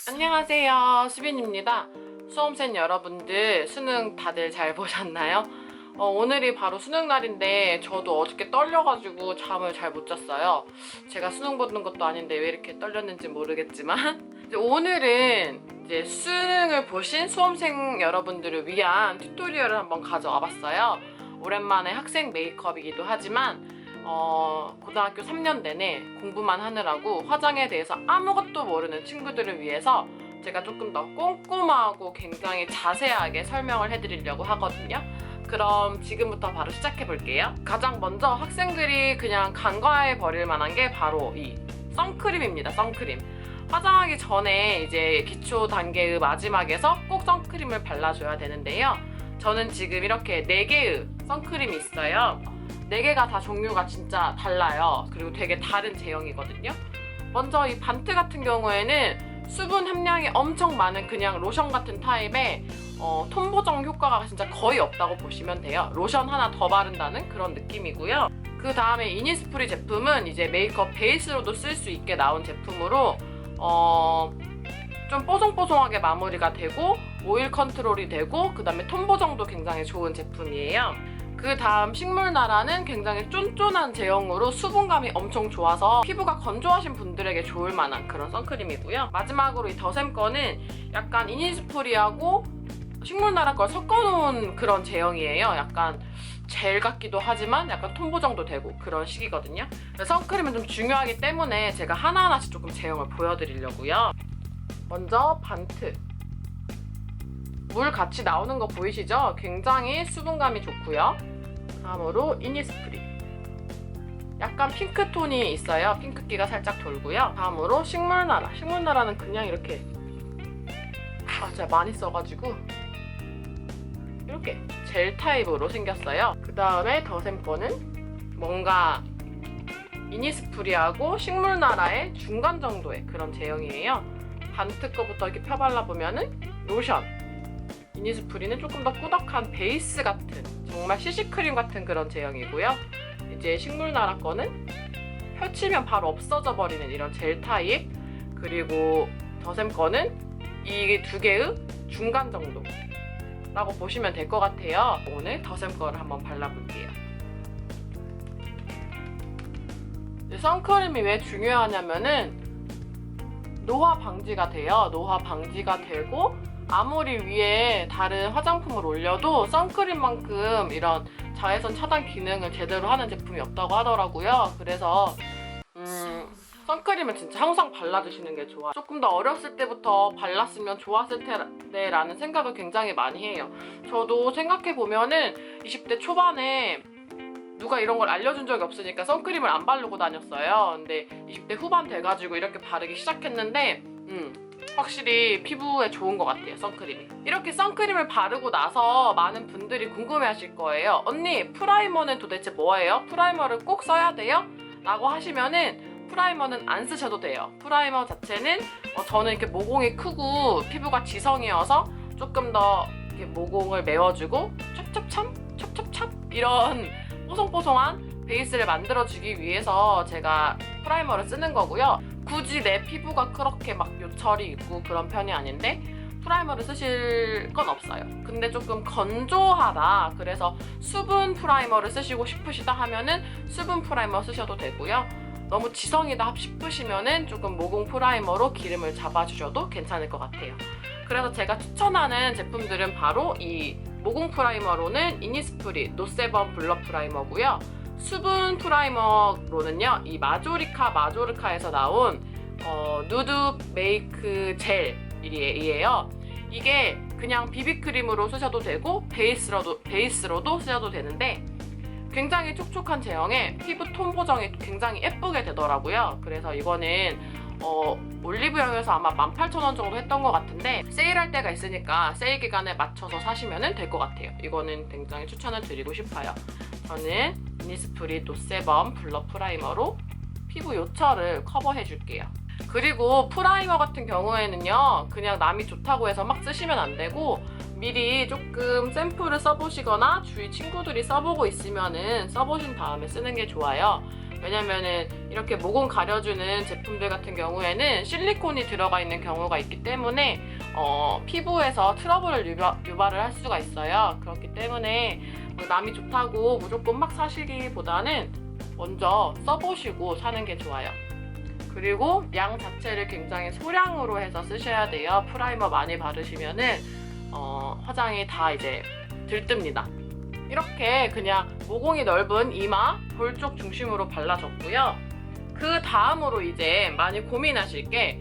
안녕하세요, 수빈입니다. 수험생 여러분들 수능 다들 잘 보셨나요? 오늘이 바로 수능 날인데 저도 어저께 떨려가지고 잠을 잘 못 잤어요. 제가 수능 보는 것도 아닌데 왜 이렇게 떨렸는지 모르겠지만 오늘은 이제 수능을 보신 수험생 여러분들을 위한 튜토리얼을 한번 가져와 봤어요. 오랜만에 학생 메이크업이기도 하지만 고등학교 3년 내내 공부만 하느라고 화장에 대해서 아무것도 모르는 친구들을 위해서 제가 조금 더 꼼꼼하고 굉장히 자세하게 설명을 해드리려고 하거든요. 그럼 지금부터 바로 시작해 볼게요. 가장 먼저 학생들이 그냥 간과해 버릴 만한 게 바로 이 선크림입니다. 선크림. 화장하기 전에 이제 기초 단계의 마지막에서 꼭 선크림을 발라줘야 되는데요. 저는 지금 이렇게 4개의 선크림이 있어요. 4개가 다 종류가 진짜 달라요. 그리고 되게 다른 제형이거든요. 먼저 이 반트 같은 경우에는 수분 함량이 엄청 많은 그냥 로션 같은 타입의 톤 보정 효과가 진짜 거의 없다고 보시면 돼요. 로션 하나 더 바른다는 그런 느낌이고요. 그 다음에 이니스프리 제품은 이제 메이크업 베이스로도 쓸 수 있게 나온 제품으로 좀 뽀송뽀송하게 마무리가 되고 오일 컨트롤이 되고 그 다음에 톤 보정도 굉장히 좋은 제품이에요. 그 다음 식물나라는 굉장히 쫀쫀한 제형으로 수분감이 엄청 좋아서 피부가 건조하신 분들에게 좋을 만한 그런 선크림이고요. 마지막으로 이 더샘 거는 약간 이니스프리하고 식물나라 걸 섞어놓은 그런 제형이에요. 약간 젤 같기도 하지만 약간 톤 보정도 되고 그런 식이거든요. 그래서 선크림은 좀 중요하기 때문에 제가 하나하나씩 조금 제형을 보여드리려고요. 먼저 반트. 물 같이 나오는 거 보이시죠? 굉장히 수분감이 좋고요. 다음으로 이니스프리. 약간 핑크톤이 있어요. 핑크기가 살짝 돌고요. 다음으로 식물나라. 식물나라는 그냥 이렇게 제가 많이 써가지고 이렇게 젤 타입으로 생겼어요. 그 다음에 더샘 거는 뭔가 이니스프리하고 식물나라의 중간 정도의 그런 제형이에요. 반트 거부터 이렇게 펴발라보면은 로션. 이니스프리는 조금 더 꾸덕한 베이스 같은 정말 CC크림 같은 그런 제형이고요. 이제 식물나라 거는 펼치면 바로 없어져 버리는 이런 젤 타입. 그리고 더샘 거는 이 2개의 중간 정도라고 보시면 될 것 같아요. 오늘 더샘 거를 한번 발라볼게요. 선크림이 왜 중요하냐면은 노화 방지가 돼요. 노화 방지가 되고 아무리 위에 다른 화장품을 올려도 선크림만큼 이런 자외선 차단 기능을 제대로 하는 제품이 없다고 하더라고요. 그래서 선크림은 진짜 항상 발라주시는 게 좋아요. 조금 더 어렸을 때부터 발랐으면 좋았을 텐데라는 생각을 굉장히 많이 해요. 저도 생각해보면은 20대 초반에 누가 이런 걸 알려준 적이 없으니까 선크림을 안 바르고 다녔어요. 근데 20대 후반 돼가지고 이렇게 바르기 시작했는데 확실히 피부에 좋은 것 같아요, 선크림이. 이렇게 선크림을 바르고 나서 많은 분들이 궁금해하실 거예요. 언니, 프라이머는 도대체 뭐예요? 프라이머를 꼭 써야 돼요? 라고 하시면은 프라이머는 안 쓰셔도 돼요. 프라이머 자체는 저는 이렇게 모공이 크고 피부가 지성이어서 조금 더 이렇게 모공을 메워주고 찹찹찹 이런 뽀송뽀송한 베이스를 만들어주기 위해서 제가 프라이머를 쓰는 거고요. 굳이 내 피부가 그렇게 막 요철이 있고 그런 편이 아닌데 프라이머를 쓰실 건 없어요. 근데 조금 건조하다, 그래서 수분 프라이머를 쓰시고 싶으시다 하면은 수분 프라이머 쓰셔도 되고요. 너무 지성이다 싶으시면은 조금 모공 프라이머로 기름을 잡아주셔도 괜찮을 것 같아요. 그래서 제가 추천하는 제품들은 바로 이 모공 프라이머로는 이니스프리 노세범 블러 프라이머고요. 수분 프라이머로는요, 이 마조르카에서 나온 누드 메이크 젤이에요. 이게 그냥 비비크림으로 쓰셔도 되고 베이스로도 쓰셔도 되는데 굉장히 촉촉한 제형에 피부 톤 보정이 굉장히 예쁘게 되더라고요. 그래서 이거는 올리브영에서 아마 18,000원 정도 했던 것 같은데 세일할 때가 있으니까 세일 기간에 맞춰서 사시면 될 것 같아요. 이거는 굉장히 추천을 드리고 싶어요. 저는 이니스프리 노세범 블러 프라이머로 피부 요철을 커버해줄게요. 그리고 프라이머 같은 경우에는요, 그냥 남이 좋다고 해서 막 쓰시면 안 되고 미리 조금 샘플을 써보시거나 주위 친구들이 써보고 있으면은 써보신 다음에 쓰는 게 좋아요. 왜냐면은 이렇게 모공 가려주는 제품들 같은 경우에는 실리콘이 들어가 있는 경우가 있기 때문에 피부에서 트러블을 유발을 할 수가 있어요. 그렇기 때문에 남이 좋다고 무조건 막 사시기보다는 먼저 써보시고 사는 게 좋아요. 그리고 양 자체를 굉장히 소량으로 해서 쓰셔야 돼요. 프라이머 많이 바르시면은 화장이 다 이제 들뜹니다. 이렇게 그냥 모공이 넓은 이마, 볼 쪽 중심으로 발라줬고요. 그 다음으로 이제 많이 고민하실 게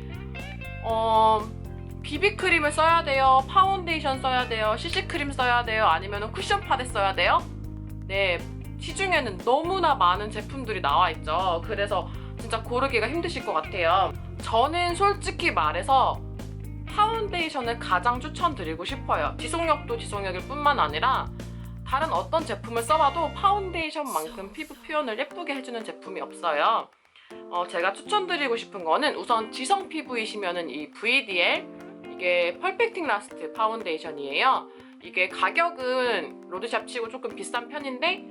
비비크림을 써야 돼요? 파운데이션 써야 돼요? CC크림 써야 돼요? 아니면 쿠션 파데 써야 돼요? 네, 시중에는 너무나 많은 제품들이 나와 있죠. 그래서 진짜 고르기가 힘드실 것 같아요. 저는 솔직히 말해서 파운데이션을 가장 추천드리고 싶어요. 지속력도 지속력일 뿐만 아니라 다른 어떤 제품을 써봐도 파운데이션만큼 피부 표현을 예쁘게 해주는 제품이 없어요. 제가 추천드리고 싶은 거는 우선 지성 피부이시면은 이 VDL, 이게 퍼펙팅 라스트 파운데이션이에요. 이게 가격은 로드샵 치고 조금 비싼 편인데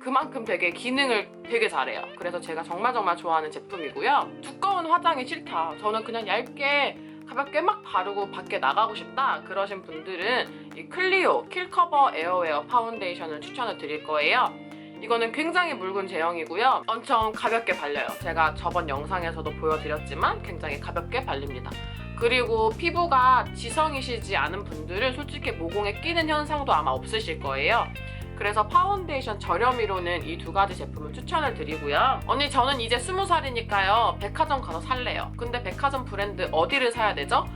그만큼 되게 기능을 되게 잘해요. 그래서 제가 정말 좋아하는 제품이고요. 두꺼운 화장이 싫다, 저는 그냥 얇게 가볍게 막 바르고 밖에 나가고 싶다 그러신 분들은 이 클리오 킬커버 에어웨어 파운데이션을 추천을 드릴 거예요. 이거는 굉장히 묽은 제형이고요. 엄청 가볍게 발려요. 제가 저번 영상에서도 보여드렸지만 굉장히 가볍게 발립니다. 그리고 피부가 지성이시지 않은 분들은 솔직히 모공에 끼는 현상도 아마 없으실 거예요. 그래서 파운데이션 저렴이로는 이 두 가지 제품을 추천을 드리고요. 언니, 저는 이제 20살이니까요 백화점 가서 살래요. 근데 백화점 브랜드 어디를 사야 되죠?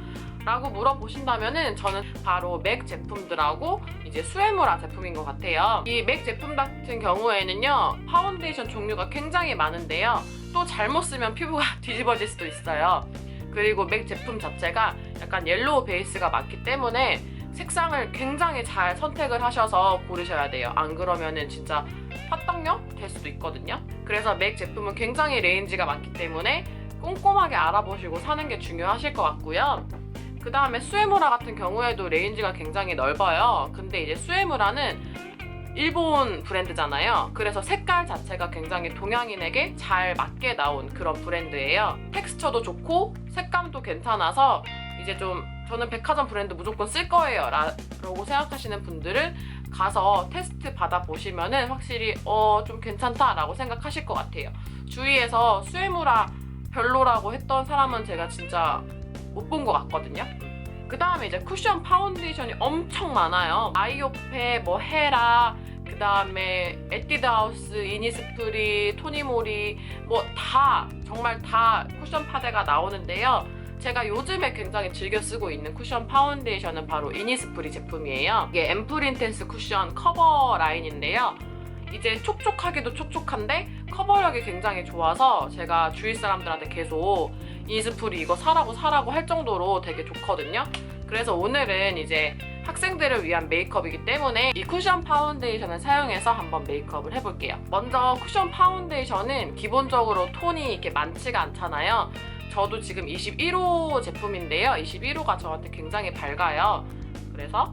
라고 물어보신다면은 저는 바로 맥 제품들하고 이제 수에무라 제품인 것 같아요. 이 맥 제품 같은 경우에는요 파운데이션 종류가 굉장히 많은데요, 또 잘못 쓰면 피부가 뒤집어질 수도 있어요. 그리고 맥 제품 자체가 약간 옐로우 베이스가 많기 때문에 색상을 굉장히 잘 선택을 하셔서 고르셔야 돼요. 안 그러면은 진짜 화떡용 될 수도 있거든요. 그래서 맥 제품은 굉장히 레인지가 많기 때문에 꼼꼼하게 알아보시고 사는 게 중요하실 것 같고요. 그 다음에 수에무라 같은 경우에도 레인지가 굉장히 넓어요. 근데 이제 수에무라는 일본 브랜드잖아요. 그래서 색깔 자체가 굉장히 동양인에게 잘 맞게 나온 그런 브랜드예요. 텍스처도 좋고 색감도 괜찮아서 이제 좀 저는 백화점 브랜드 무조건 쓸 거예요 라고 생각하시는 분들은 가서 테스트 받아보시면은 확실히 좀 괜찮다라고 생각하실 것 같아요. 주위에서 수에무라 별로라고 했던 사람은 제가 진짜 못 본 것 같거든요. 그 다음에 이제 쿠션 파운데이션이 엄청 많아요. 아이오페, 헤라, 그 다음에 에뛰드하우스, 이니스프리, 토니모리 정말 다 쿠션 파데가 나오는데요. 제가 요즘에 굉장히 즐겨 쓰고 있는 쿠션 파운데이션은 바로 이니스프리 제품이에요. 이게 앰플 인텐스 쿠션 커버 라인인데요. 이제 촉촉하기도 촉촉한데 커버력이 굉장히 좋아서 제가 주위 사람들한테 계속 이니스프리 이거 사라고 할 정도로 되게 좋거든요. 그래서 오늘은 이제 학생들을 위한 메이크업이기 때문에 이 쿠션 파운데이션을 사용해서 한번 메이크업을 해볼게요. 먼저 쿠션 파운데이션은 기본적으로 톤이 이렇게 많지가 않잖아요. 저도 지금 21호 제품인데요. 21호가 저한테 굉장히 밝아요. 그래서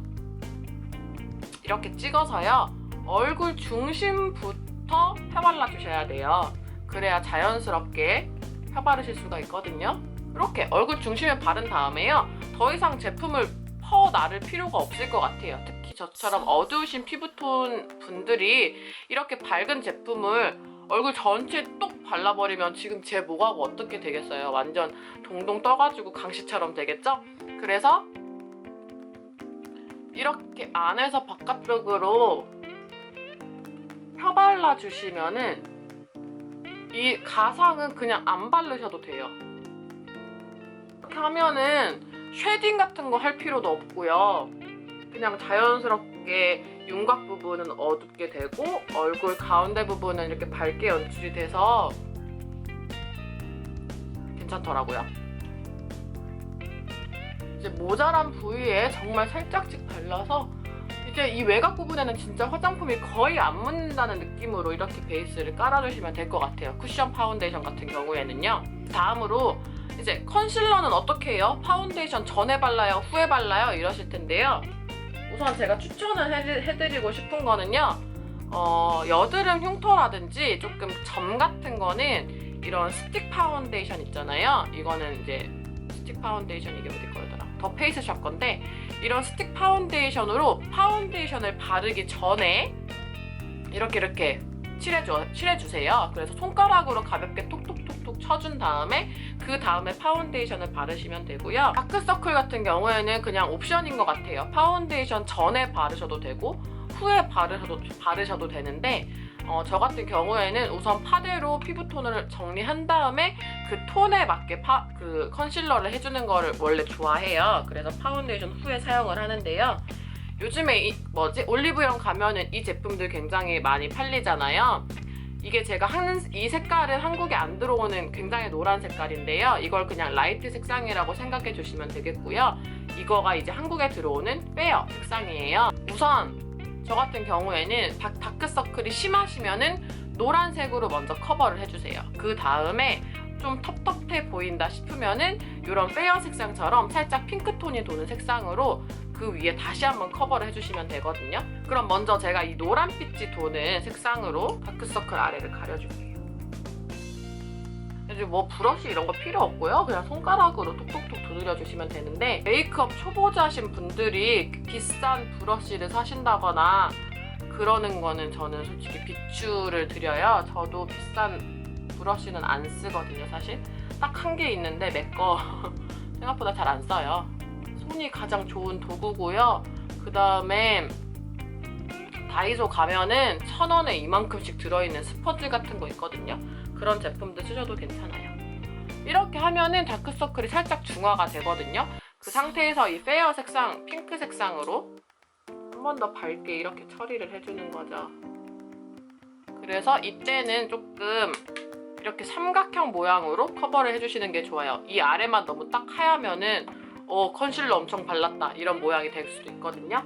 이렇게 찍어서요. 얼굴 중심부터 펴발라 주셔야 돼요. 그래야 자연스럽게 펴바르실 수가 있거든요. 이렇게 얼굴 중심에 바른 다음에요. 더 이상 제품을 나를 필요가 없을 것 같아요. 특히 저처럼 어두우신 피부톤 분들이 이렇게 밝은 제품을 얼굴 전체에 똑 발라버리면 지금 제 목하고 어떻게 되겠어요? 완전 동동 떠가지고 강시처럼 되겠죠? 그래서 이렇게 안에서 바깥쪽으로 펴발라 주시면은 이 가상은 그냥 안 바르셔도 돼요. 이렇게 하면은 쉐딩 같은 거 할 필요도 없고요. 그냥 자연스럽게 윤곽 부분은 어둡게 되고 얼굴 가운데 부분은 이렇게 밝게 연출이 돼서 괜찮더라고요. 이제 모자란 부위에 정말 살짝씩 발라서 이제 이 외곽 부분에는 진짜 화장품이 거의 안 묻는다는 느낌으로 이렇게 베이스를 깔아주시면 될 것 같아요. 쿠션 파운데이션 같은 경우에는요. 다음으로 이제 컨실러는 어떻게 해요? 파운데이션 전에 발라요? 후에 발라요? 이러실 텐데요. 우선 제가 추천을 해드리고 싶은 거는요. 여드름 흉터라든지 조금 점 같은 거는 이런 스틱 파운데이션 있잖아요. 이거는 이제 스틱 파운데이션, 이게 어디 거였더라? 더 페이스샵 건데, 이런 스틱 파운데이션으로 파운데이션을 바르기 전에 이렇게 칠해주세요. 그래서 손가락으로 가볍게 톡톡톡톡 쳐준 다음에 그 다음에 파운데이션을 바르시면 되고요. 다크서클 같은 경우에는 그냥 옵션인 것 같아요. 파운데이션 전에 바르셔도 되고 후에 바르셔도 되는데, 저 같은 경우에는 우선 파데로 피부톤을 정리한 다음에 그 톤에 맞게 그 컨실러를 해주는 거를 원래 좋아해요. 그래서 파운데이션 후에 사용을 하는데요. 요즘에 올리브영 가면은 이 제품들 굉장히 많이 팔리잖아요. 이게 제가 이 색깔은 한국에 안 들어오는 굉장히 노란 색깔인데요. 이걸 그냥 라이트 색상이라고 생각해 주시면 되겠고요. 이거가 이제 한국에 들어오는 페어 색상이에요. 우선 저 같은 경우에는 다크서클이 심하시면은 노란색으로 먼저 커버를 해주세요. 그 다음에 좀 텁텁해 보인다 싶으면은 이런 페어 색상처럼 살짝 핑크톤이 도는 색상으로 그 위에 다시 한번 커버를 해주시면 되거든요. 그럼 먼저 제가 이 노란빛이 도는 색상으로 다크서클 아래를 가려줄게요. 이제 뭐 브러쉬 이런 거 필요 없고요. 그냥 손가락으로 톡톡톡 두드려 주시면 되는데, 메이크업 초보자신 분들이 비싼 브러쉬를 사신다거나 그러는 거는 저는 솔직히 비추를 드려요. 저도 비싼 브러쉬는 안 쓰거든요, 사실. 딱 한 개 있는데 내 거 생각보다 잘 안 써요. 손이 가장 좋은 도구고요. 그 다음에 다이소 가면은 1,000원에 이만큼씩 들어있는 스펀지 같은 거 있거든요. 그런 제품도 쓰셔도 괜찮아요. 이렇게 하면은 다크서클이 살짝 중화가 되거든요. 그 상태에서 이 페어 색상, 핑크 색상으로 한 번 더 밝게 이렇게 처리를 해주는 거죠. 그래서 이때는 조금 이렇게 삼각형 모양으로 커버를 해주시는 게 좋아요. 이 아래만 너무 딱 하얗면은 컨실러 엄청 발랐다 이런 모양이 될 수도 있거든요.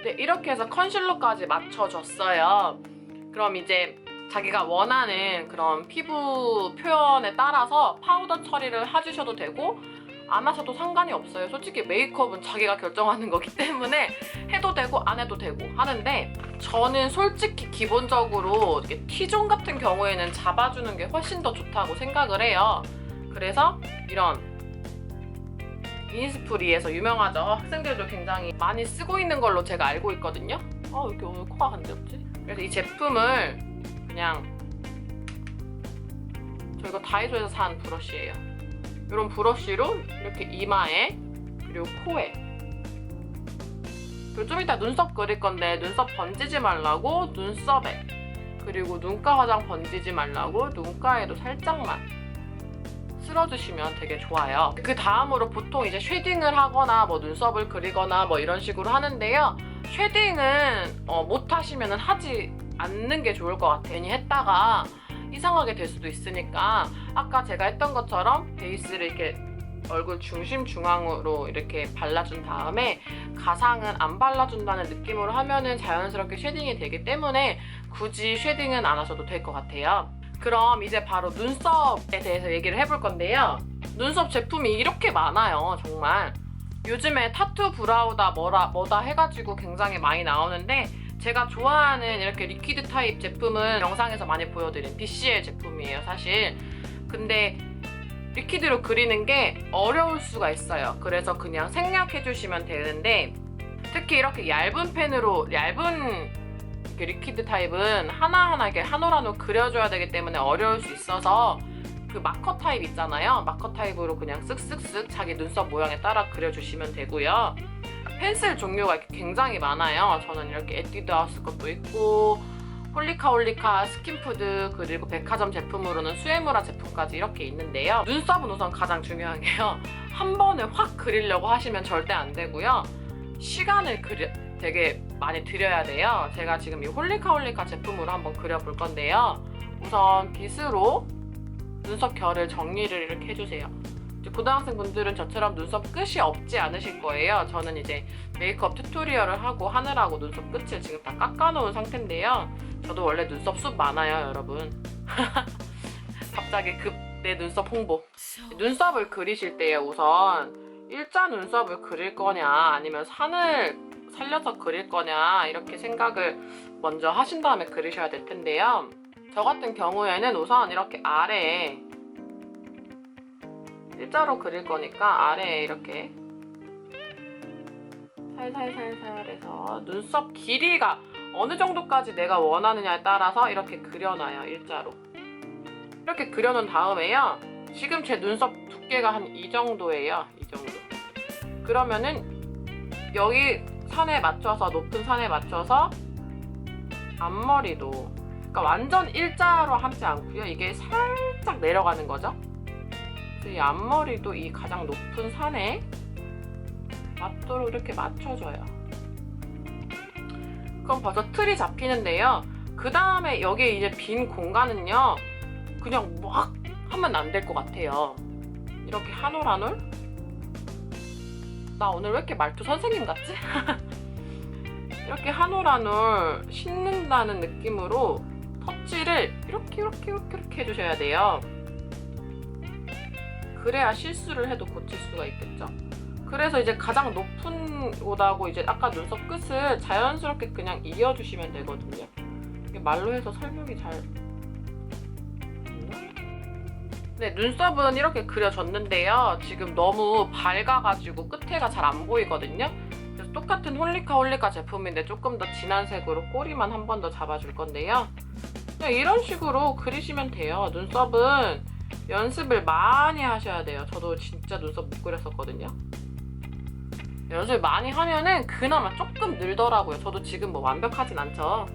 네, 이렇게 해서 컨실러까지 맞춰줬어요. 그럼 이제 자기가 원하는 그런 피부 표현에 따라서 파우더 처리를 해주셔도 되고 안 하셔도 상관이 없어요. 솔직히 메이크업은 자기가 결정하는 거기 때문에 해도 되고 안 해도 되고 하는데, 저는 솔직히 기본적으로 T존 같은 경우에는 잡아주는 게 훨씬 더 좋다고 생각을 해요. 그래서 이런 이니스프리에서 유명하죠. 학생들도 굉장히 많이 쓰고 있는 걸로 제가 알고 있거든요. 왜 이렇게 오늘 코가 간지럽지? 그래서 이 제품을 그냥 저 이거 다이소에서 산 브러쉬예요. 이런 브러쉬로 이렇게 이마에 그리고 코에, 그리고 좀 이따 눈썹 그릴 건데 눈썹 번지지 말라고 눈썹에, 그리고 눈가 화장 번지지 말라고 눈가에도 살짝만 쓸어주시면 되게 좋아요. 그 다음으로 보통 이제 쉐딩을 하거나 뭐 눈썹을 그리거나 뭐 이런 식으로 하는데요. 쉐딩은 못 하시면 하지 않는 게 좋을 것 같아요. 괜히 했다가 이상하게 될 수도 있으니까 아까 제가 했던 것처럼 베이스를 이렇게 얼굴 중심 중앙으로 이렇게 발라준 다음에 가상은 안 발라준다는 느낌으로 하면은 자연스럽게 쉐딩이 되기 때문에 굳이 쉐딩은 안 하셔도 될 것 같아요. 그럼 이제 바로 눈썹에 대해서 얘기를 해볼 건데요. 눈썹 제품이 이렇게 많아요, 정말. 요즘에 타투 브라우다 뭐다 해가지고 굉장히 많이 나오는데, 제가 좋아하는 이렇게 리퀴드 타입 제품은 영상에서 많이 보여드린 BCL 제품이에요, 사실. 근데 리퀴드로 그리는 게 어려울 수가 있어요. 그래서 그냥 생략해주시면 되는데, 특히 이렇게 얇은 펜으로, 얇은 리퀴드 타입은 하나하나 이렇게 한 올 한 올 그려줘야 되기 때문에 어려울 수 있어서 그 마커 타입 있잖아요. 마커 타입으로 그냥 쓱쓱쓱 자기 눈썹 모양에 따라 그려주시면 되고요. 펜슬 종류가 이렇게 굉장히 많아요. 저는 이렇게 에뛰드하우스 것도 있고 홀리카 스킨푸드, 그리고 백화점 제품으로는 수에무라 제품까지 이렇게 있는데요. 눈썹은 우선 가장 중요한 게요. 한 번에 확 그리려고 하시면 절대 안 되고요. 시간을 되게 많이 들여야 돼요. 제가 지금 이 홀리카 제품으로 한번 그려볼 건데요. 우선 빗으로 눈썹 결을 정리를 이렇게 해주세요. 고등학생 분들은 저처럼 눈썹 끝이 없지 않으실 거예요. 저는 이제 메이크업 튜토리얼을 하고 하느라고 눈썹 끝을 지금 다 깎아놓은 상태인데요. 저도 원래 눈썹 숱 많아요, 여러분. 갑자기 급 내 눈썹 홍보. 눈썹을 그리실 때요, 우선 일자 눈썹을 그릴 거냐 아니면 산을 살려서 그릴 거냐 이렇게 생각을 먼저 하신 다음에 그리셔야 될 텐데요. 저 같은 경우에는 우선 이렇게 아래에 일자로 그릴 거니까 아래에 이렇게 살살살살 해서 눈썹 길이가 어느 정도까지 내가 원하느냐에 따라서 이렇게 그려놔요. 일자로 이렇게 그려놓은 다음에요, 지금 제 눈썹 두께가 한 이 정도예요. 이 정도. 그러면은 여기 산에 맞춰서, 높은 산에 맞춰서 앞머리도, 그러니까 완전 일자로 하지 않고요, 이게 살짝 내려가는 거죠. 그래서 이 앞머리도 이 가장 높은 산에 맞도록 이렇게 맞춰줘요. 그럼 벌써 틀이 잡히는데요. 그 다음에 여기 이제 빈 공간은요, 그냥 막 하면 안 될 것 같아요. 이렇게 한 올 한 올? 나 오늘 왜 이렇게 말투 선생님 같지? 이렇게 한 올 한 올 씻는다는 느낌으로 터치를 이렇게 해주셔야 돼요. 그래야 실수를 해도 고칠 수가 있겠죠. 그래서 이제 가장 높은 곳하고 이제 아까 눈썹 끝을 자연스럽게 그냥 이어주시면 되거든요. 이게 말로 해서 설명이 잘 됐나? 네, 눈썹은 이렇게 그려졌는데요. 지금 너무 밝아가지고 끝에가 잘 안 보이거든요. 그래서 똑같은 홀리카 제품인데 조금 더 진한 색으로 꼬리만 한 번 더 잡아줄 건데요. 그냥 이런 식으로 그리시면 돼요. 눈썹은 연습을 많이 하셔야 돼요. 저도 진짜 눈썹 못 그렸었거든요. 연습을 많이 하면은 그나마 조금 늘더라고요. 저도 지금 뭐 완벽하진 않죠.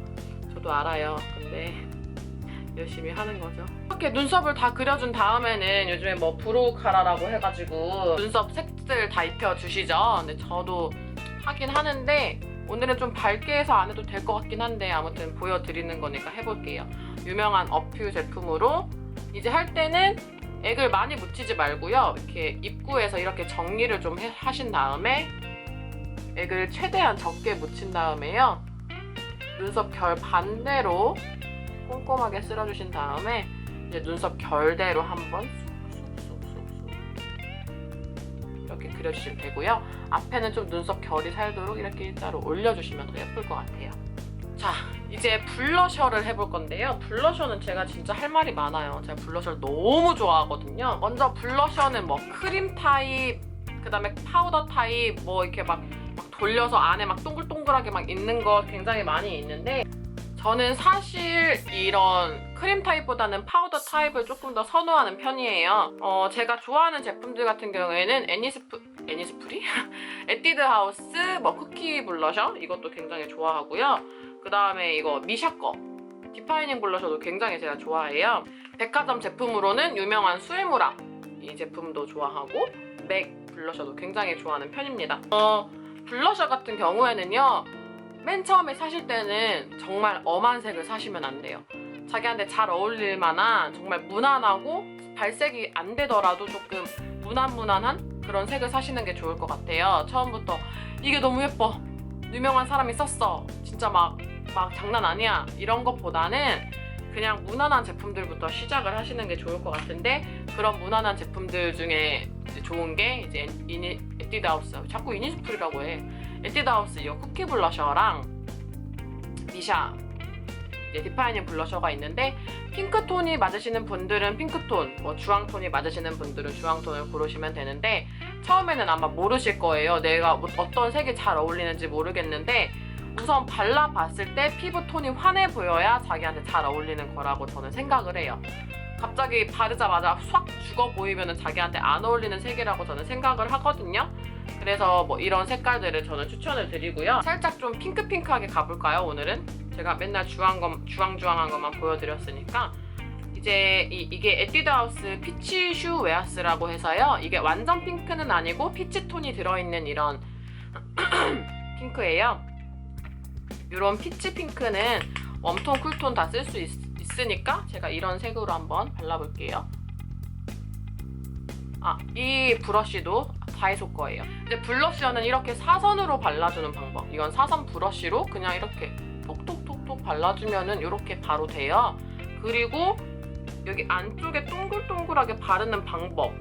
저도 알아요. 근데 열심히 하는 거죠. 이렇게 눈썹을 다 그려준 다음에는 요즘에 뭐 브로우 카라라고 해가지고 눈썹 색들 다 입혀주시죠. 근데 저도 하긴 하는데 오늘은 좀 밝게 해서 안 해도 될 것 같긴 한데 아무튼 보여드리는 거니까 해볼게요. 유명한 어퓨 제품으로 이제 할 때는 액을 많이 묻히지 말고요. 이렇게 입구에서 이렇게 정리를 좀 하신 다음에 액을 최대한 적게 묻힌 다음에요. 눈썹 결 반대로 꼼꼼하게 쓸어주신 다음에 이제 눈썹 결대로 한번 쑥쑥쑥쑥 이렇게 그려주시면 되고요. 앞에는 좀 눈썹 결이 살도록 이렇게 일자로 올려주시면 더 예쁠 것 같아요. 자, 이제 블러셔를 해볼 건데요. 블러셔는 제가 진짜 할 말이 많아요. 제가 블러셔를 너무 좋아하거든요. 먼저 블러셔는 뭐 크림 타입, 그 다음에 파우더 타입, 뭐 이렇게 막 돌려서 안에 막 동글동글하게 막 있는 거 굉장히 많이 있는데 저는 사실 이런 크림 타입보다는 파우더 타입을 조금 더 선호하는 편이에요. 제가 좋아하는 제품들 같은 경우에는 애니스프리? 에뛰드 하우스 뭐 쿠키 블러셔 이것도 굉장히 좋아하고요. 그 다음에 이거 미샤 거 디파이닝 블러셔도 굉장히 제가 좋아해요. 백화점 제품으로는 유명한 수에무라 이 제품도 좋아하고 맥 블러셔도 굉장히 좋아하는 편입니다. 블러셔 같은 경우에는요, 맨 처음에 사실 때는 정말 엄한 색을 사시면 안 돼요. 자기한테 잘 어울릴 만한 정말 무난하고 발색이 안 되더라도 조금 무난한 그런 색을 사시는 게 좋을 것 같아요. 처음부터 이게 너무 예뻐, 유명한 사람이 썼어, 진짜 막 장난 아니야 이런 것보다는 그냥 무난한 제품들부터 시작을 하시는 게 좋을 것 같은데, 그런 무난한 제품들 중에 이제 좋은 게 이제 에뛰드 하우스, 자꾸 이니스프리라고 해. 에뛰드 하우스 이 쿠키 블러셔랑 미샤 이제 디파이닝 블러셔가 있는데, 핑크톤이 맞으시는 분들은 핑크톤, 뭐 주황톤이 맞으시는 분들은 주황톤을 고르시면 되는데, 처음에는 아마 모르실 거예요. 내가 어떤 색이 잘 어울리는지 모르겠는데 우선 발라봤을 때 피부톤이 환해 보여야 자기한테 잘 어울리는 거라고 저는 생각을 해요. 갑자기 바르자마자 확 죽어 보이면 자기한테 안 어울리는 색이라고 저는 생각을 하거든요. 그래서 뭐 이런 색깔들을 저는 추천을 드리고요. 살짝 좀 핑크핑크하게 가볼까요? 오늘은 제가 맨날 주황주황한 것만 보여드렸으니까 이제 이게 에뛰드 하우스 피치 슈 웨하스라고 해서요, 이게 완전 핑크는 아니고 피치톤이 들어있는 이런 핑크예요. 이런 피치 핑크는 웜톤, 쿨톤 다 쓸 수 있으니까 제가 이런 색으로 한번 발라볼게요. 이 브러쉬도 다이소 거예요. 이제 블러셔는 이렇게 사선으로 발라주는 방법. 이건 사선 브러쉬로 그냥 이렇게 톡톡톡톡 발라주면은 이렇게 바로 돼요. 그리고 여기 안쪽에 동글동글하게 바르는 방법,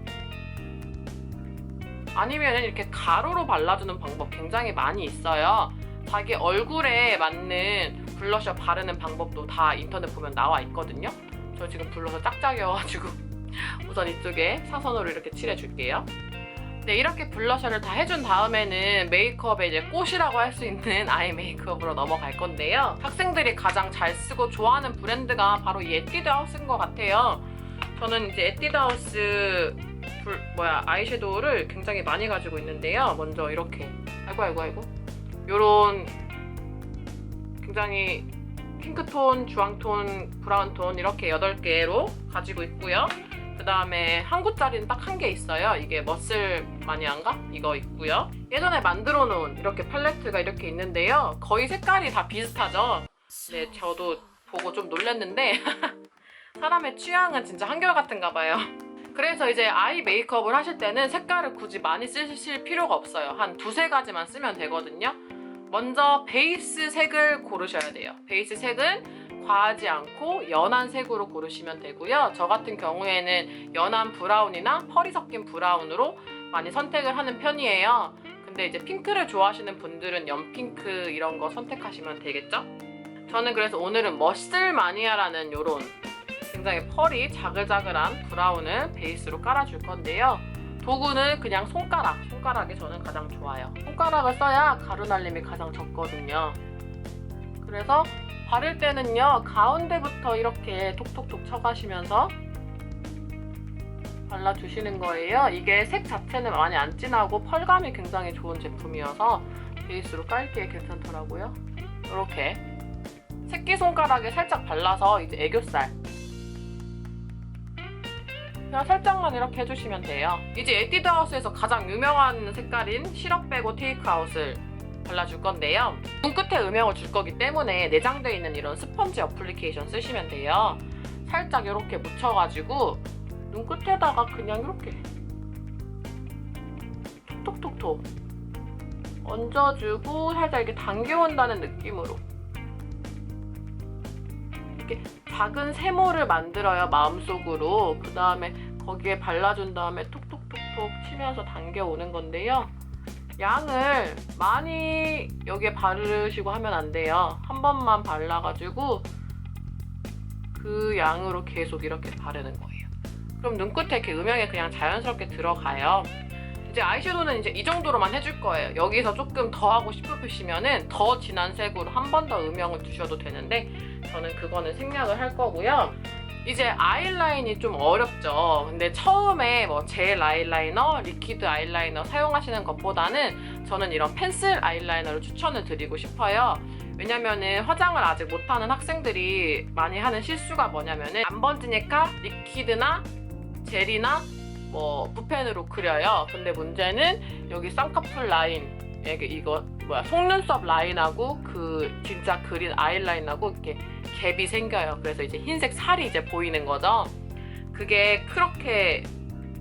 아니면 이렇게 가로로 발라주는 방법 굉장히 많이 있어요. 자기 얼굴에 맞는 블러셔 바르는 방법도 다 인터넷 보면 나와 있거든요. 저 지금 블러셔 짝짝이어가지고 우선 이쪽에 사선으로 이렇게 칠해줄게요. 네, 이렇게 블러셔를 다 해준 다음에는 메이크업의 이제 꽃이라고 할 수 있는 아이 메이크업으로 넘어갈 건데요. 학생들이 가장 잘 쓰고 좋아하는 브랜드가 바로 이 에뛰드 하우스인 것 같아요. 저는 이제 에뛰드 하우스 아이섀도우를 굉장히 많이 가지고 있는데요. 먼저 이렇게 아이고 요런 굉장히 핑크톤, 주황톤, 브라운톤 이렇게 8개로 가지고 있고요. 그 다음에 한 구짜리는 딱 한 개 있어요. 이게 머슬 마니아인가? 이거 있고요. 예전에 만들어 놓은 이렇게 팔레트가 이렇게 있는데요. 거의 색깔이 다 비슷하죠? 네, 저도 보고 좀 놀랐는데 사람의 취향은 진짜 한결같은가 봐요. 그래서 이제 아이 메이크업을 하실 때는 색깔을 굳이 많이 쓰실 필요가 없어요. 한 2-3가지만 쓰면 되거든요. 먼저 베이스 색을 고르셔야 돼요. 베이스 색은 과하지 않고 연한 색으로 고르시면 되고요. 저 같은 경우에는 연한 브라운이나 펄이 섞인 브라운으로 많이 선택을 하는 편이에요. 근데 이제 핑크를 좋아하시는 분들은 연핑크 이런 거 선택하시면 되겠죠? 저는 그래서 오늘은 머슬 마니아라는 요런 굉장히 펄이 자글자글한 브라운을 베이스로 깔아줄 건데요. 도구는 그냥 손가락이 저는 가장 좋아요. 손가락을 써야 가루 날림이 가장 적거든요. 그래서 바를 때는요, 가운데부터 이렇게 톡톡톡 쳐가시면서 발라주시는 거예요. 이게 색 자체는 많이 안 진하고 펄감이 굉장히 좋은 제품이어서 베이스로 깔기에 괜찮더라고요. 이렇게 새끼손가락에 살짝 발라서 이제 애교살 그냥 살짝만 이렇게 해주시면 돼요. 이제 에뛰드 하우스에서 가장 유명한 색깔인 시럽 빼고 테이크아웃을 발라줄 건데요. 눈끝에 음영을 줄 거기 때문에 내장되어 있는 이런 스펀지 어플리케이션 쓰시면 돼요. 살짝 이렇게 묻혀가지고 눈끝에다가 그냥 이렇게 톡톡톡톡 얹어주고 살짝 이렇게 당겨온다는 느낌으로 이렇게 작은 세모를 만들어요, 마음속으로. 그 다음에 거기에 발라준 다음에 톡톡톡톡 치면서 당겨오는 건데요. 양을 많이 여기에 바르시고 하면 안 돼요. 한 번만 발라가지고 그 양으로 계속 이렇게 바르는 거예요. 그럼 눈끝에 이렇게 음영이 그냥 자연스럽게 들어가요. 이제 아이섀도우는 이제 이 정도로만 해줄 거예요. 여기서 조금 더 하고 싶으시면은 더 진한 색으로 한 번 더 음영을 주셔도 되는데 저는 그거는 생략을 할 거고요. 이제 아이라인이 좀 어렵죠. 근데 처음에 뭐 젤 아이라이너, 리퀴드 아이라이너 사용하시는 것보다는 저는 이런 펜슬 아이라이너를 추천을 드리고 싶어요. 왜냐면은 화장을 아직 못하는 학생들이 많이 하는 실수가 뭐냐면은 안 번지니까 리퀴드나 젤이나 뭐 붓펜으로 그려요. 근데 문제는 여기 쌍꺼풀 라인 이거 속눈썹 라인하고 그 진짜 그린 아이라인하고 이렇게 갭이 생겨요. 그래서 이제 흰색 살이 이제 보이는 거죠. 그게 그렇게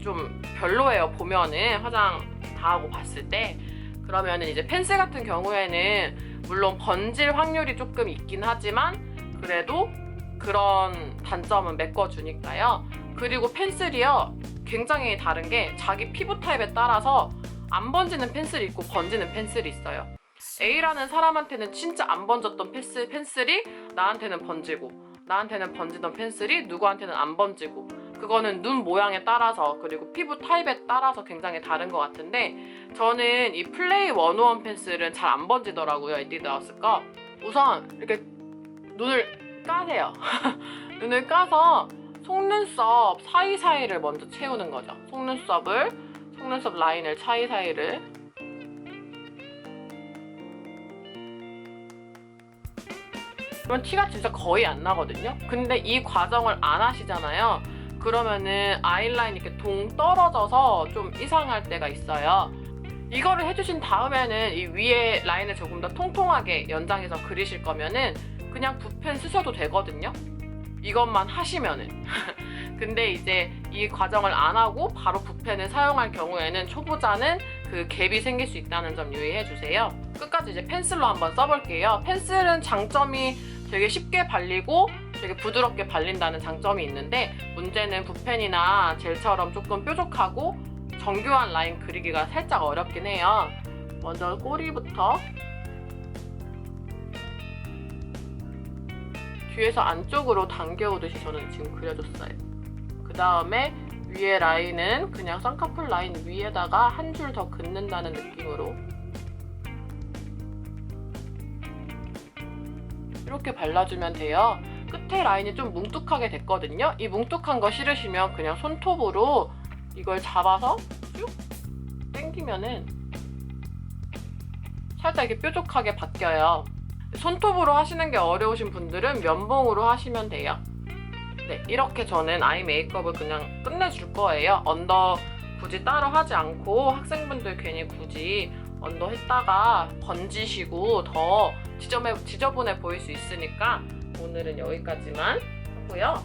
좀 별로예요. 보면은 화장 다 하고 봤을 때. 그러면은 이제 펜슬 같은 경우에는 물론 번질 확률이 조금 있긴 하지만 그래도 그런 단점은 메꿔주니까요. 그리고 펜슬이요, 굉장히 다른 게 자기 피부 타입에 따라서 안 번지는 펜슬이 있고 번지는 펜슬이 있어요. A라는 사람한테는 진짜 안 번졌던 펜슬이 나한테는 번지고, 나한테는 번지던 펜슬이 누구한테는 안 번지고, 그거는 눈 모양에 따라서 그리고 피부 타입에 따라서 굉장히 다른 것 같은데 저는 이 플레이 101 펜슬은 잘 안 번지더라고요. 에뛰드 하우스 거. 우선 이렇게 눈을 까세요. 눈을 까서 속눈썹 사이사이를 먼저 채우는 거죠. 속눈썹 라인을 사이사이를 그러면 티가 진짜 거의 안 나거든요. 근데 이 과정을 안 하시잖아요. 그러면은 아이라인이 이렇게 동 떨어져서 좀 이상할 때가 있어요. 이거를 해주신 다음에는 이 위에 라인을 조금 더 통통하게 연장해서 그리실 거면은 그냥 붓펜 쓰셔도 되거든요. 이것만 하시면은. 근데 이제 이 과정을 안 하고 바로 붓펜을 사용할 경우에는 초보자는 그 갭이 생길 수 있다는 점 유의해 주세요. 끝까지 이제 펜슬로 한번 써볼게요. 펜슬은 장점이 되게 쉽게 발리고 되게 부드럽게 발린다는 장점이 있는데 문제는 붓펜이나 젤처럼 조금 뾰족하고 정교한 라인 그리기가 살짝 어렵긴 해요. 먼저 꼬리부터 뒤에서 안쪽으로 당겨오듯이 저는 지금 그려줬어요. 그 다음에 위에 라인은 그냥 쌍꺼풀 라인 위에다가 한 줄 더 긋는다는 느낌으로 이렇게 발라주면 돼요. 끝에 라인이 좀 뭉툭하게 됐거든요. 이 뭉툭한 거 싫으시면 그냥 손톱으로 이걸 잡아서 쭉 당기면은 살짝 이렇게 뾰족하게 바뀌어요. 손톱으로 하시는 게 어려우신 분들은 면봉으로 하시면 돼요. 네, 이렇게 저는 아이 메이크업을 그냥 끝내줄 거예요. 언더 굳이 따로 하지 않고 학생분들 괜히 굳이 언더 했다가 번지시고 더 지저분해 보일 수 있으니까 오늘은 여기까지만 하고요.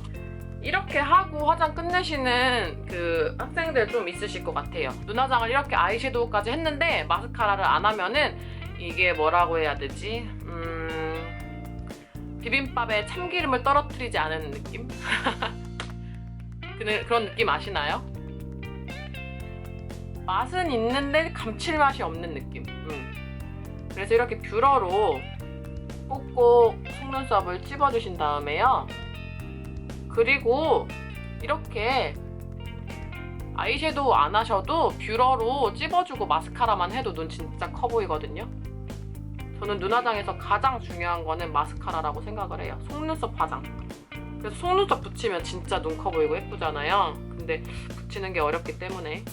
이렇게 하고 화장 끝내시는 그 학생들 좀 있으실 것 같아요. 눈화장을 이렇게 아이섀도우까지 했는데 마스카라를 안 하면은 이게 뭐라고 해야 되지? 비빔밥에 참기름을 떨어뜨리지 않은 느낌? 그런 느낌 아시나요? 맛은 있는데 감칠맛이 없는 느낌. 그래서 이렇게 뷰러로 꼭꼭 속눈썹을 찝어주신 다음에요. 그리고 이렇게 아이섀도우 안 하셔도 뷰러로 찝어주고 마스카라만 해도 눈 진짜 커 보이거든요. 저는 눈화장에서 가장 중요한 거는 마스카라라고 생각을 해요. 속눈썹 화장. 그래서 속눈썹 붙이면 진짜 눈 커 보이고 예쁘잖아요. 근데 붙이는 게 어렵기 때문에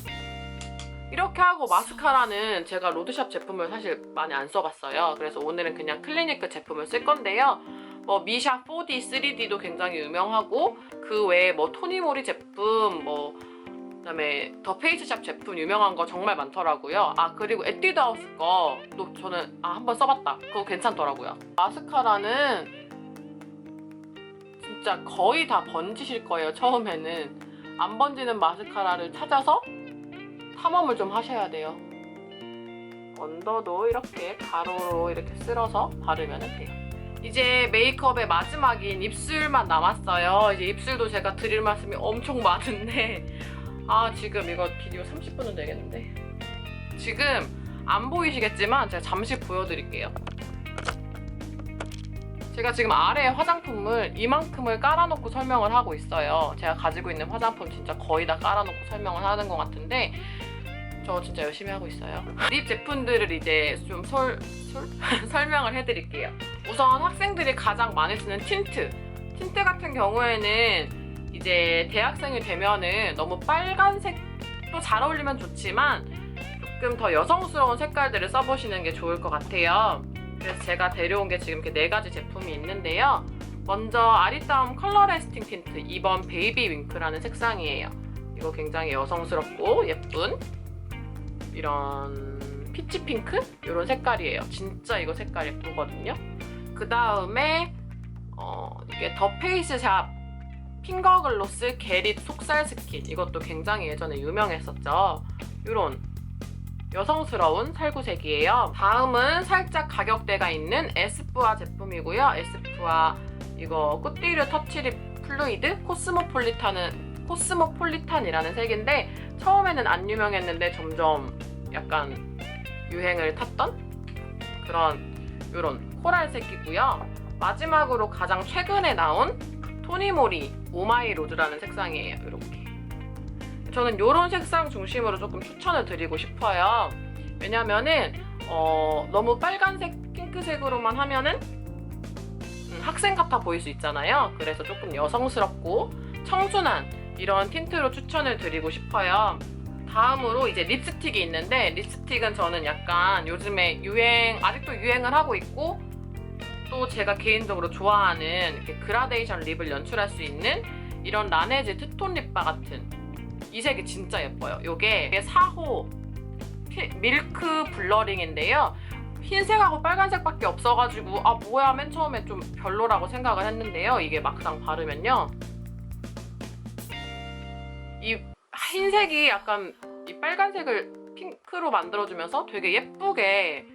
이렇게 하고 마스카라는 제가 로드샵 제품을 사실 많이 안 써봤어요. 그래서 오늘은 그냥 클리니크 제품을 쓸 건데요. 뭐 미샤 4D, 3D도 굉장히 유명하고 그 외에 뭐 토니모리 제품, 그다음에 더 페이스샵 제품 유명한 거 정말 많더라고요. 그리고 에뛰드하우스 거도 저는 한번 써봤다. 그거 괜찮더라고요. 마스카라는 진짜 거의 다 번지실 거예요. 처음에는 안 번지는 마스카라를 찾아서 탐험을 좀 하셔야 돼요. 언더도 이렇게 가로로 이렇게 쓸어서 바르면 돼요. 이제 메이크업의 마지막인 입술만 남았어요. 이제 입술도 제가 드릴 말씀이 엄청 많은데 지금 이거 비디오 30분은 되겠는데 지금 안 보이시겠지만 제가 잠시 보여드릴게요. 제가 지금 아래에 화장품을 이만큼을 깔아놓고 설명을 하고 있어요. 제가 가지고 있는 화장품 진짜 거의 다 깔아놓고 설명을 하는 것 같은데 저 진짜 열심히 하고 있어요. 립 제품들을 이제 좀 설명을 해드릴게요. 우선 학생들이 가장 많이 쓰는 틴트 같은 경우에는 이제 대학생이 되면은 너무 빨간색도 잘 어울리면 좋지만 조금 더 여성스러운 색깔들을 써보시는 게 좋을 것 같아요. 그래서 제가 데려온 게 지금 이렇게 4가지 제품이 있는데요. 먼저 아리따움 컬러 레스팅 틴트 2번 베이비 윙크라는 색상이에요. 이거 굉장히 여성스럽고 예쁜 이런 피치 핑크? 이런 색깔이에요. 진짜 이거 색깔 예쁘거든요. 그 다음에 이게 더 페이스샵 핑거 글로스 게릿 속살 스킨, 이것도 굉장히 예전에 유명했었죠. 이런 여성스러운 살구색이에요. 다음은 살짝 가격대가 있는 에스쁘아 제품이고요. 에스쁘아 이거 꽃띠르 터치립 플루이드 코스모폴리탄이라는 색인데 처음에는 안 유명했는데 점점 약간 유행을 탔던 그런 이런 코랄색이고요. 마지막으로 가장 최근에 나온 토니모리 오마이 로즈라는 색상이에요. 이렇게 저는 이런 색상 중심으로 조금 추천을 드리고 싶어요. 왜냐면은 너무 빨간색 핑크색으로만 하면은 학생 같아 보일 수 있잖아요. 그래서 조금 여성스럽고 청순한 이런 틴트로 추천을 드리고 싶어요. 다음으로 이제 립스틱이 있는데 립스틱은 저는 약간 요즘에 아직도 유행을 하고 있고 또 제가 개인적으로 좋아하는 이렇게 그라데이션 립을 연출할 수 있는 이런 라네즈 투톤 립바 같은 이 색이 진짜 예뻐요. 이게 4호 밀크 블러링인데요. 흰색하고 빨간색밖에 없어가지고 뭐야 맨 처음에 좀 별로라고 생각을 했는데요. 이게 막상 바르면요 이 흰색이 약간 이 빨간색을 핑크로 만들어주면서 되게 예쁘게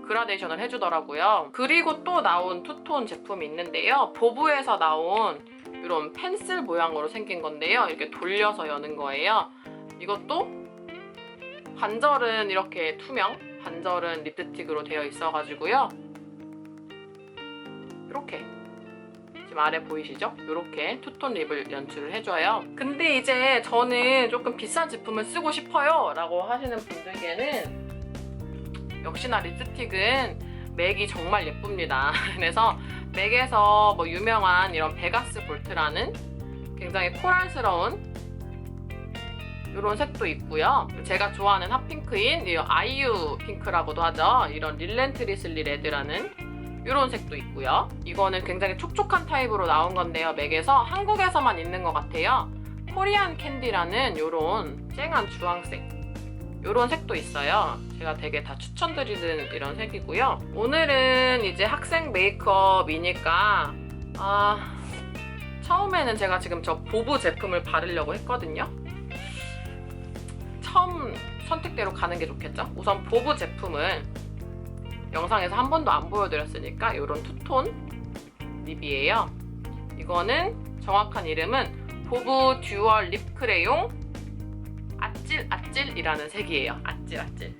그라데이션을 해주더라고요. 그리고 또 나온 투톤 제품이 있는데요. 보브에서 나온 이런 펜슬 모양으로 생긴 건데요. 이렇게 돌려서 여는 거예요. 이것도 반절은 이렇게 투명, 반절은 립스틱으로 되어 있어가지고요. 이렇게 지금 아래 보이시죠? 이렇게 투톤 립을 연출을 해줘요. 근데 이제 저는 조금 비싼 제품을 쓰고 싶어요 라고 하시는 분들께는 역시나 립스틱은 맥이 정말 예쁩니다. 그래서 맥에서 뭐 유명한 이런 베가스 볼트라는 굉장히 코랄스러운 이런 색도 있고요. 제가 좋아하는 핫핑크인 이 아이유 핑크라고도 하죠. 이런 릴렌트리슬리 레드라는 이런 색도 있고요. 이거는 굉장히 촉촉한 타입으로 나온 건데요. 맥에서 한국에서만 있는 것 같아요. 코리안 캔디라는 이런 쨍한 주황색 이런 색도 있어요. 제가 되게 다 추천드리는 이런 색이고요. 오늘은 이제 학생 메이크업이니까 처음에는 제가 지금 저 보브 제품을 바르려고 했거든요. 처음 선택대로 가는 게 좋겠죠? 우선 보브 제품을 영상에서 한 번도 안 보여드렸으니까 이런 투톤 립이에요. 이거는 정확한 이름은 보브 듀얼 립 크레용 아찔아찔이라는 색이에요. 아찔아찔.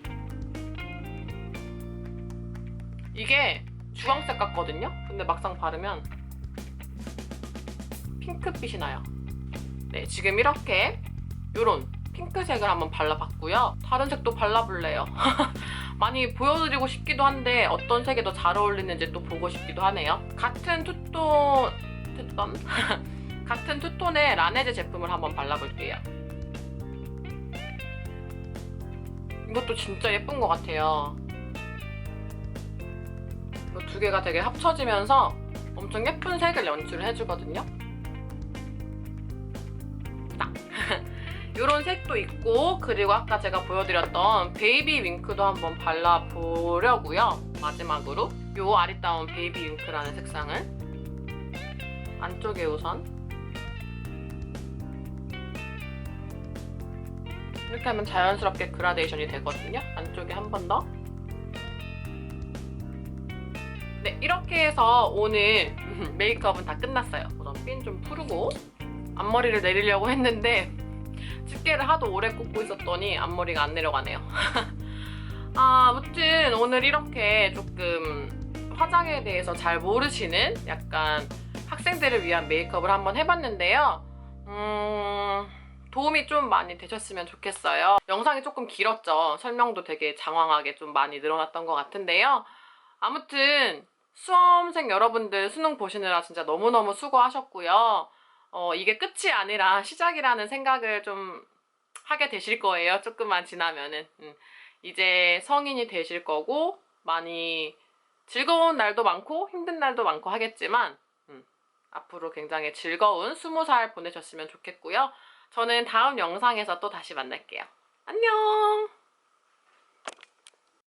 이게 주황색 같거든요? 근데 막상 바르면 핑크빛이 나요. 네, 지금 이렇게 요런 핑크색을 한번 발라봤고요. 다른 색도 발라볼래요. 많이 보여드리고 싶기도 한데 어떤 색이 더 잘 어울리는지 또 보고 싶기도 하네요. 같은 같은 투톤의 라네즈 제품을 한번 발라볼게요. 이것도 진짜 예쁜 것 같아요. 이 두 개가 되게 합쳐지면서 엄청 예쁜 색을 연출을 해주거든요. 딱! 이런 색도 있고, 그리고 아까 제가 보여드렸던 베이비 윙크도 한번 발라보려고요. 마지막으로 이 아리따운 베이비 윙크라는 색상을 안쪽에 우선 이렇게 하면 자연스럽게 그라데이션이 되거든요. 안쪽에 한 번 더. 네, 이렇게 해서 오늘 메이크업은 다 끝났어요. 우선 핀 좀 풀고 앞머리를 내리려고 했는데 집게를 하도 오래 꽂고 있었더니 앞머리가 안 내려가네요. 아무튼 오늘 이렇게 조금 화장에 대해서 잘 모르시는 약간 학생들을 위한 메이크업을 한번 해봤는데요. 도움이 좀 많이 되셨으면 좋겠어요. 영상이 조금 길었죠. 설명도 되게 장황하게 좀 많이 늘어났던 것 같은데요. 아무튼 수험생 여러분들 수능 보시느라 진짜 너무너무 수고하셨고요. 이게 끝이 아니라 시작이라는 생각을 좀 하게 되실 거예요. 조금만 지나면은. 이제 성인이 되실 거고 많이 즐거운 날도 많고 힘든 날도 많고 하겠지만 앞으로 굉장히 즐거운 20살 보내셨으면 좋겠고요. 저는 다음 영상에서 또 다시 만날게요. 안녕!